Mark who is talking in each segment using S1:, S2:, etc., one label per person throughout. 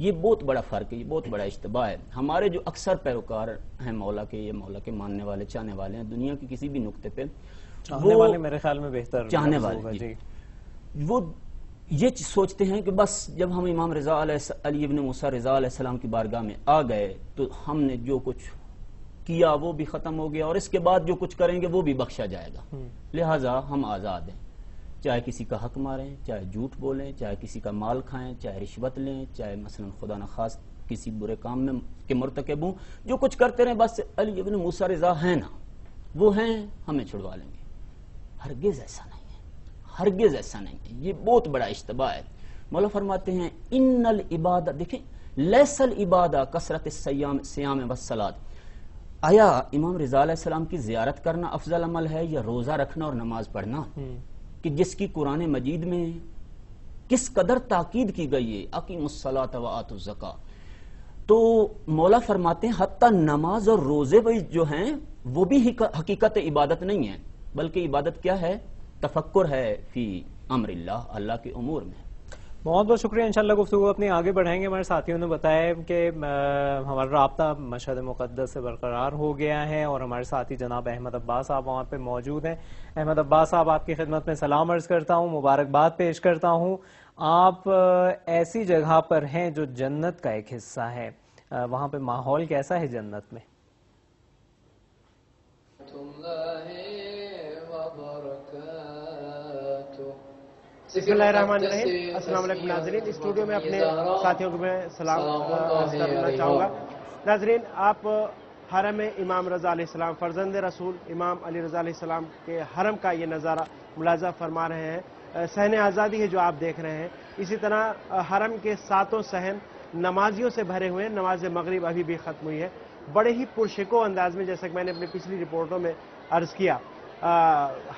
S1: یہ بہت بڑا فرق ہے، یہ بہت بڑا اشتباہ ہے. ہمارے جو اکثر پیروکار ہیں مولا کے، یہ مولا کے ماننے والے چاہنے والے ہیں دنیا کے کسی بھی نقطے پہ،
S2: چاہنے والے میرے خیال میں بہتر
S1: چاہنے
S2: لفظ
S1: والے
S2: ہوگا، جی
S1: وہ یہ سوچتے ہیں کہ بس جب ہم امام رضا علی ابن موسیٰ رضا علیہ السلام کی بارگاہ میں آ گئے تو ہم نے جو کچھ کیا وہ بھی ختم ہو گیا، اور اس کے بعد جو کچھ کریں گے وہ بھی بخشا جائے گا، لہٰذا ہم آزاد ہیں. چاہے کسی کا حق ماریں، چاہے جھوٹ بولیں، چاہے کسی کا مال کھائیں، چاہے رشوت لیں، چاہے مثلا خدا نخواست کسی برے کام میں کے مرتکب ہوں، جو کچھ کرتے رہیں، بس علی ابن موسیٰ رضا ہیں نا، وہ ہیں، ہمیں چھڑوا لیں گے. ہرگز ایسا نہیں ہے، ہرگز ایسا نہیں ہے. یہ بہت بڑا اشتباہ ہے. مولا فرماتے ہیں ان العبادہ، دیکھیں لیس العبادہ کثرت الصیام والصلاۃ. آیا امام رضا علیہ السلام کی زیارت کرنا افضل عمل ہے یا روزہ رکھنا اور نماز پڑھنا، کہ جس کی قرآن مجید میں کس قدر تاکید کی گئی ہے، اقیموا الصلاۃ وآتوا الزکاۃ. تو مولا فرماتے ہیں حتیٰ نماز اور روزے بھی جو ہیں وہ بھی حقیقت عبادت نہیں ہے، بلکہ عبادت کیا ہے؟ تفکر ہے فی امر اللہ، اللہ کے امور میں.
S2: بہت بہت شکریہ. انشاءاللہ گفتگو اپنی آگے بڑھائیں گے. ہمارے ساتھیوں نے بتایا کہ ہمارا رابطہ مشہد مقدس سے برقرار ہو گیا ہے اور ہمارے ساتھی جناب احمد عباس صاحب وہاں پہ موجود ہیں. احمد عباس صاحب، آپ کی خدمت میں سلام عرض کرتا ہوں، مبارکباد پیش کرتا ہوں. آپ ایسی جگہ پر ہیں جو جنت کا ایک حصہ ہے، وہاں پہ ماحول کیسا ہے جنت میں؟
S3: بسم اللہ الرحمن الرحیم. السلام علیکم ناظرین. اسٹوڈیو میں اپنے ساتھیوں کو میں سلام کرنا چاہوں گا. ناظرین، آپ حرم امام رضا علیہ السلام فرزند رسول امام علی رضا علیہ السلام کے حرم کا یہ نظارہ ملاحظہ فرما رہے ہیں. صحن آزادی ہے جو آپ دیکھ رہے ہیں. اسی طرح حرم کے ساتوں صحن نمازیوں سے بھرے ہوئے ہیں. نماز مغرب ابھی بھی ختم ہوئی ہے. بڑے ہی پرشکو انداز میں، جیسا کہ میں نے اپنی پچھلی رپورٹوں میں عرض کیا،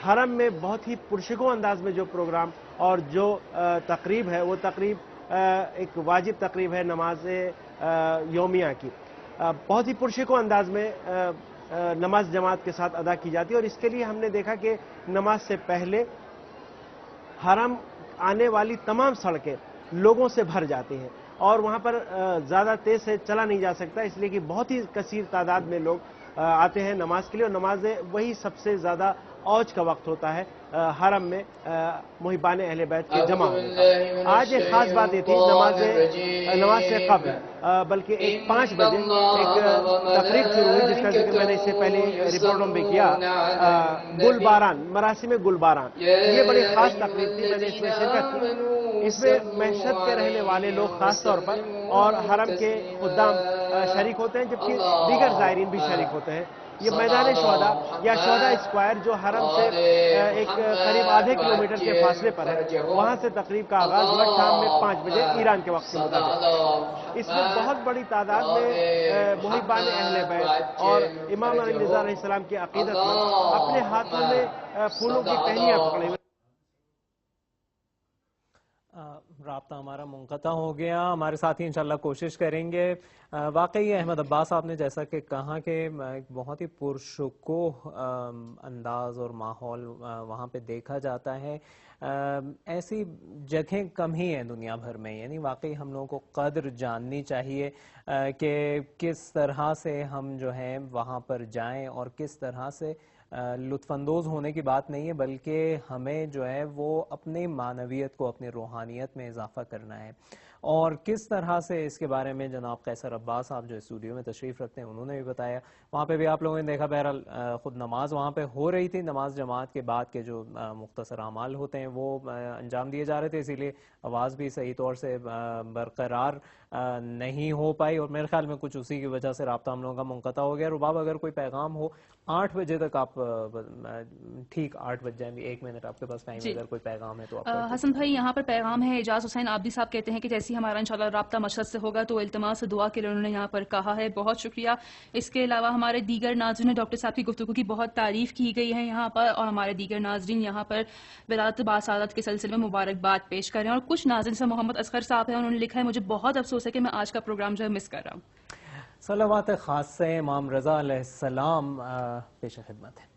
S3: حرم میں بہت ہی پرشکو انداز میں جو پروگرام اور جو تقریب ہے وہ تقریب ایک واجب تقریب ہے نماز یومیہ کی، بہت ہی پرشکو انداز میں نماز جماعت کے ساتھ ادا کی جاتی ہے. اور اس کے لیے ہم نے دیکھا کہ نماز سے پہلے حرم آنے والی تمام سڑکیں لوگوں سے بھر جاتی ہیں اور وہاں پر زیادہ تیز سے چلا نہیں جا سکتا، اس لیے کہ بہت ہی کثیر تعداد میں لوگ آتے ہیں نماز کے لیے. اور نماز وہی سب سے زیادہ اوج کا وقت ہوتا ہے حرم میں محبان اہل بیت کے جمع ہونے کا. آج ایک خاص بات یہ تھی، نماز سے قبل بلکہ 5 بجے ایک تقریب شروع ہوئی جس کا ذکر میں نے اس سے پہلے رپورٹوں میں کیا. گل باران، مراسم گل باران، یہ بڑی خاص تقریب تھی. میں نے اس میں شرکت کی. اس میں مشہد کے رہنے والے لوگ خاص طور پر اور حرم کے خدام شریک ہوتے ہیں، جبکہ دیگر زائرین بھی شریک ہوتے ہیں. یہ میدان شہداء یا شہداء اسکوائر جو حرم سے ایک قریب آدھے کلومیٹر کے فاصلے پر ہے، وہاں سے تقریب کا آغاز ہوا شام میں 5 بجے ایران کے وقت کے مطابق. اس میں بہت بڑی تعداد میں محبان اہل بیت اور امام علی رضا علیہ السلام کی عقیدت مند اپنے ہاتھوں میں پھولوں کی ٹہنیاں پکڑے ہوئے.
S2: رابطہ ہمارا منقطع ہو گیا. ہمارے ساتھی انشاءاللہ کوشش کریں گے. واقعی احمد عباس صاحب نے جیسا کہ کہا کہ ایک بہت ہی پرشکوہ انداز اور ماحول وہاں پہ دیکھا جاتا ہے. ایسی جگہیں کم ہی ہیں دنیا بھر میں، یعنی واقعی ہم لوگوں کو قدر جاننی چاہیے کہ کس طرح سے ہم جو ہیں وہاں پر جائیں اور کس طرح سے لطف اندوز ہونے کی بات نہیں ہے، بلکہ ہمیں جو ہے وہ اپنی معنویت کو، اپنی روحانیت میں اضافہ کرنا ہے. اور کس طرح سے اس کے بارے میں جناب قیصر عباس صاحب جو اسٹوڈیو میں تشریف رکھتے ہیں انہوں نے بھی بتایا. وہاں پہ بھی آپ لوگوں نے دیکھا، بہرحال خود نماز وہاں پہ ہو رہی تھی. نماز جماعت کے بعد کے جو مختصر اعمال ہوتے ہیں وہ انجام دیے جا رہے تھے، اسی لیے آواز بھی صحیح طور سے برقرار نہیں ہو پائی اور میرے خیال میں کچھ اسی کی وجہ سے رابطہ ہم لوگوں کا منقطع ہو گیا. رباب، اگر کوئی پیغام ہو 8 بجے تک آپ ٹھیک 8 بج جائیں گے، 1 منٹ آپ کے پاس ٹائم ہے، اگر کوئی پیغام ہے تو آپ.
S4: حسن بھائی، یہاں پر پیغام ہے. اعجاز حسین عابدی صاحب کہتے ہیں کہ جیسی ہمارا انشاءاللہ رابطہ مشہد سے ہوگا تو التماس دعا کے لیے انہوں نے یہاں پر کہا ہے. بہت شکریہ. اس کے علاوہ ہمارے دیگر ناظرین، ڈاکٹر صاحب کی گفتگو کی بہت تعریف کی گئی ہے یہاں پر، اور ہمارے دیگر ناظرین یہاں پر ولادت باسعادت کے سلسلے میں مبارکباد پیش کر رہے ہیں. اور کچھ ناظرین سے محمد اصغر صاحب ہیں، انہوں نے لکھا ہے مجھے بہت افسوس ہے کہ میں آج کا پروگرام جو ہے مس کر رہا ہوں.
S2: صلوات خاصہ امام رضا علیہ السلام پیش خدمت ہے.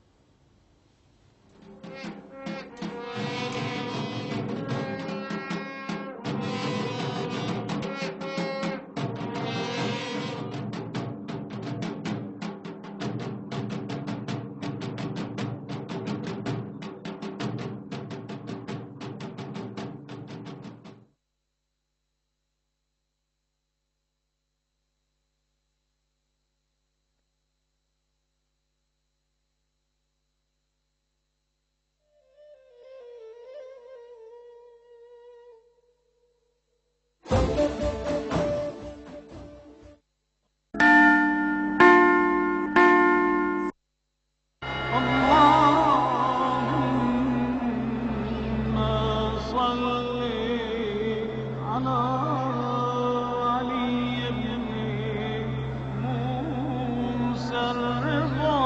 S5: الرضا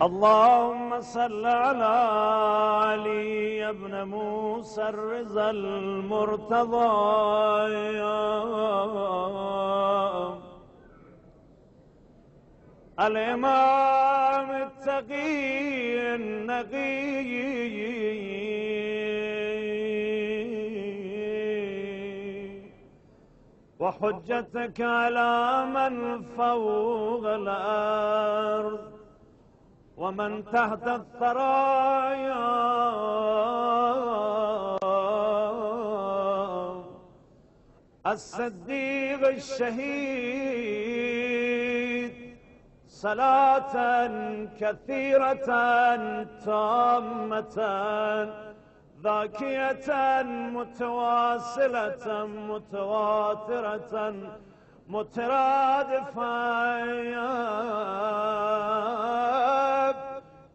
S5: اللهم صل على علي ابن موسى الرضا المرتضى الإمام التقي النقي وحجتك على من فوق الأرض ومن تحت الثرايا الصديق الشهيد صلاة كثيرة تامة ذاكية متواصلة متواترة مترادفة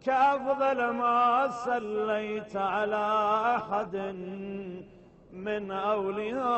S5: كأفضل ما صليت على أحد من أوليائك.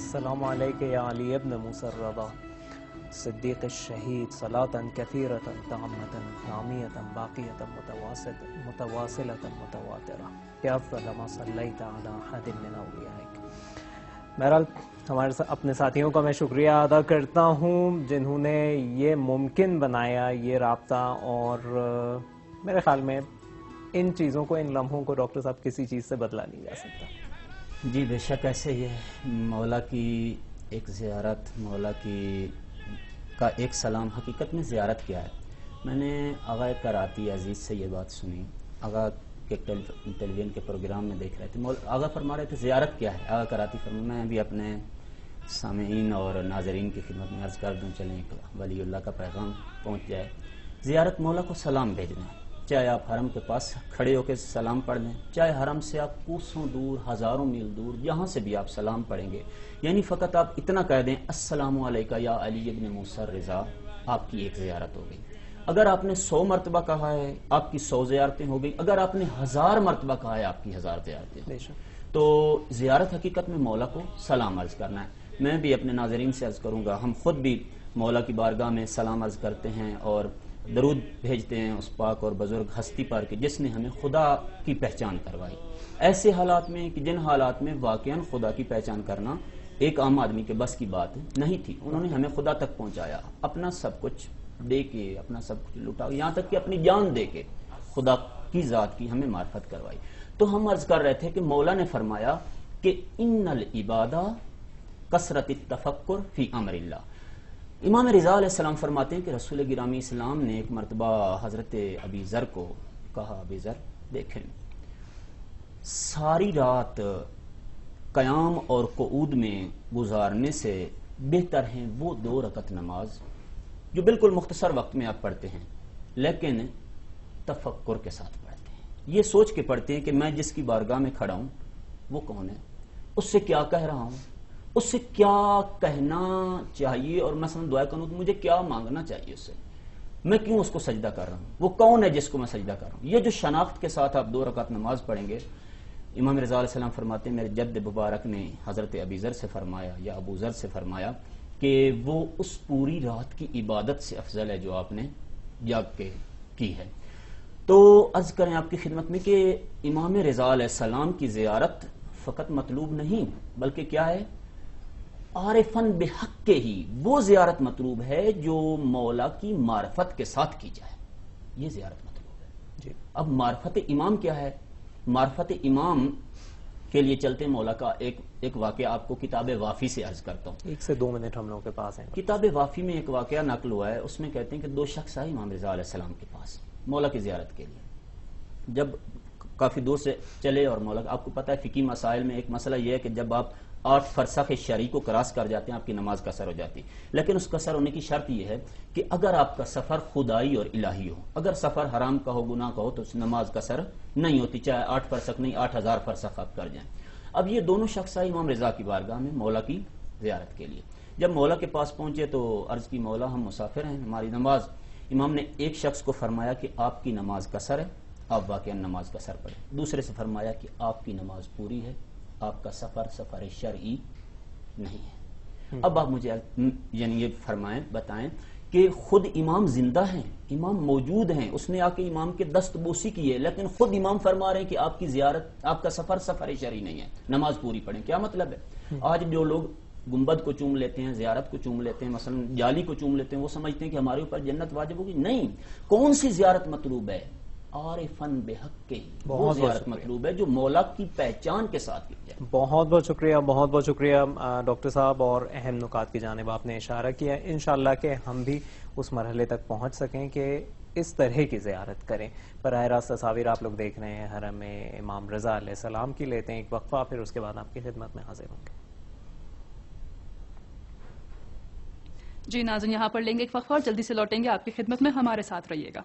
S2: السلام علیک یا علی ابن موسى الرضا صدیق الشہید صلاة كثيرة تامة ثامية باقية متواصلة متواترة كأفضل ما صليت على أحد من أوليائك. بہرحال ہمارے اپنے ساتھیوں کا میں شکریہ ادا کرتا ہوں جنہوں نے یہ ممکن بنایا یہ رابطہ، اور میرے خیال میں ان چیزوں کو، ان لمحوں کو ڈاکٹر صاحب کسی چیز سے بدلا نہیں جا سکتا.
S1: جی بے شک ایسے ہی ہے. مولا کی ایک زیارت، مولا کی کا ایک سلام حقیقت میں زیارت کیا ہے. میں نے آغا کراتی عزیز سے یہ بات سنی، آغا کے ٹیلی ویژن کے پروگرام میں دیکھ رہے تھے، آغا فرما رہے تھے زیارت کیا ہے. آغا کراتی فرما، میں بھی اپنے سامعین اور ناظرین کی خدمت میں عرض کر دوں، چلیں ولی اللہ کا پیغام پہنچ جائے. زیارت مولا کو سلام بھیجنا ہے، چاہے آپ حرم کے پاس کھڑے ہو کے سلام پڑھ لیں، چاہے حرم سے آپ کوسوں دور، ہزاروں میل دور، جہاں سے بھی آپ سلام پڑھیں گے، یعنی فقط آپ اتنا کہہ دیں السلام علیکہ یا علی ابن موسیٰ الرضا، آپ کی ایک زیارت ہو گئی. اگر آپ نے 100 مرتبہ کہا ہے آپ کی 100 زیارتیں ہو گئی، اگر آپ نے 1000 مرتبہ کہا ہے آپ کی 1000 زیارتیں. تو زیارت حقیقت میں مولا کو سلام عرض کرنا ہے. میں بھی اپنے ناظرین سے عرض کروں گا، ہم خود بھی مولا کی بارگاہ میں سلام عرض کرتے ہیں اور درود بھیجتے ہیں اس پاک اور بزرگ ہستی پر کہ جس نے ہمیں خدا کی پہچان کروائی. ایسے حالات میں کہ جن حالات میں واقعاً خدا کی پہچان کرنا ایک عام آدمی کے بس کی بات نہیں تھی، انہوں نے ہمیں خدا تک پہنچایا، اپنا سب کچھ دے کے، اپنا سب کچھ لٹا، یہاں تک کہ اپنی جان دے کے خدا کی ذات کی ہمیں معرفت کروائی. تو ہم عرض کر رہے تھے کہ مولا نے فرمایا کہ ان العبادہ کثرت التفکر فی امر اللہ. امام رضا علیہ السلام فرماتے ہیں کہ رسول گرامی اسلام نے ایک مرتبہ حضرت ابی ذر کو کہا، ابی ذر دیکھیں ساری رات قیام اور قعود میں گزارنے سے بہتر ہیں وہ 2 رکعت نماز جو بالکل مختصر وقت میں آپ پڑھتے ہیں لیکن تفکر کے ساتھ پڑھتے ہیں، یہ سوچ کے پڑھتے ہیں کہ میں جس کی بارگاہ میں کھڑا ہوں وہ کون ہے، اس سے کیا کہہ رہا ہوں، اس سے کیا کہنا چاہیے، اور مثلا دعا کروں تو مجھے کیا مانگنا چاہیے اس سے، میں کیوں اس کو سجدہ کر رہا ہوں، وہ کون ہے جس کو میں سجدہ کر رہا ہوں. یہ جو شناخت کے ساتھ آپ 2 رکعت نماز پڑھیں گے، امام رضا علیہ السلام فرماتے ہیں میرے جد مبارک نے حضرت ابی ذر سے فرمایا یا ابو ذر سے فرمایا کہ وہ اس پوری رات کی عبادت سے افضل ہے جو آپ نے جاگ کے کی ہے. تو عرض کریں آپ کی خدمت میں کہ امام رضا علیہ السلام کی زیارت فقط مطلوب نہیں بلکہ کیا ہے، عارفاً بحق کے ہی وہ زیارت مطلوب ہے جو مولا کی معرفت کے ساتھ کی جائے، یہ زیارت مطلوب ہے
S2: جی.
S1: اب معرفت امام کیا ہے؟ معرفت امام کے لیے چلتے مولا کا ایک واقعہ آپ کو کتاب وافی سے عرض کرتا ہوں.
S2: 1 سے 2 منٹ ہم لوگوں کے پاس ہیں.
S1: کتاب وافی میں ایک واقعہ نقل ہوا ہے، اس میں کہتے ہیں کہ 2 شخص آئے امام رضا علیہ السلام کے پاس مولا کی زیارت کے لیے. جب کافی دور سے چلے اور مولا، آپ کو پتہ ہے فقہی مسائل میں ایک مسئلہ یہ ہے کہ جب آپ 8 فرسخ شرعی کو کراس کر جاتے ہیں آپ کی نماز قصر ہو جاتی، لیکن اس قصر ہونے کی شرط یہ ہے کہ اگر آپ کا سفر خدائی اور الہی ہو، اگر سفر حرام کا ہو، گناہ کا ہو، تو نماز قصر نہیں ہوتی، چاہے 8 فرسخ نہیں 8000 فرسخ آپ کر جائیں. اب یہ دونوں شخص آئے امام رضا کی بارگاہ میں مولا کی زیارت کے لیے. جب مولا کے پاس پہنچے تو عرض کی مولا ہم مسافر ہیں، ہماری نماز. امام نے ایک شخص کو فرمایا کہ آپ کی نماز قصر ہے، آپ واقعا نماز قصر پڑھیں. دوسرے سے فرمایا کہ آپ کی نماز پوری ہے، آپ کا سفر شرعی نہیں ہے. اب آپ مجھے یعنی یہ فرمائیں، بتائیں کہ خود امام زندہ ہیں، امام موجود ہیں، اس نے آ کے امام کے دست بوسی کی ہے، لیکن خود امام فرما رہے ہیں کہ آپ کی زیارت، آپ کا سفر شرعی نہیں ہے، نماز پوری پڑھیں. کیا مطلب ہے؟ آج جو لوگ گنبد کو چوم لیتے ہیں، زیارت کو چوم لیتے ہیں، مثلا جالی کو چوم لیتے ہیں، وہ سمجھتے ہیں کہ ہمارے اوپر جنت واجب ہوگی. نہیں، کون سی زیارت مطلوب ہے؟ عارفاً بحق کے وہ زیارت مطلوب ہے جو مولا کی پہچان کے ساتھ کی جائے.
S2: بہت بہت شکریہ، بہت بہت شکریہ ڈاکٹر صاحب، اور اہم نکات کی جانب آپ نے اشارہ کیا. انشاءاللہ کہ ہم بھی اس مرحلے تک پہنچ سکیں کہ اس طرح کی زیارت کریں. براہ راست تصاویر آپ لوگ دیکھ رہے ہیں حرم میں امام رضا علیہ السلام کی. لیتے ہیں ایک وقفہ، پھر اس کے بعد آپ کی خدمت میں حاضر ہوں گے.
S4: جی ناظرین، یہاں پر لیں گے ایک وقفہ اور جلدی سے لوٹیں گے آپ کی خدمت میں، ہمارے ساتھ رہیے گا.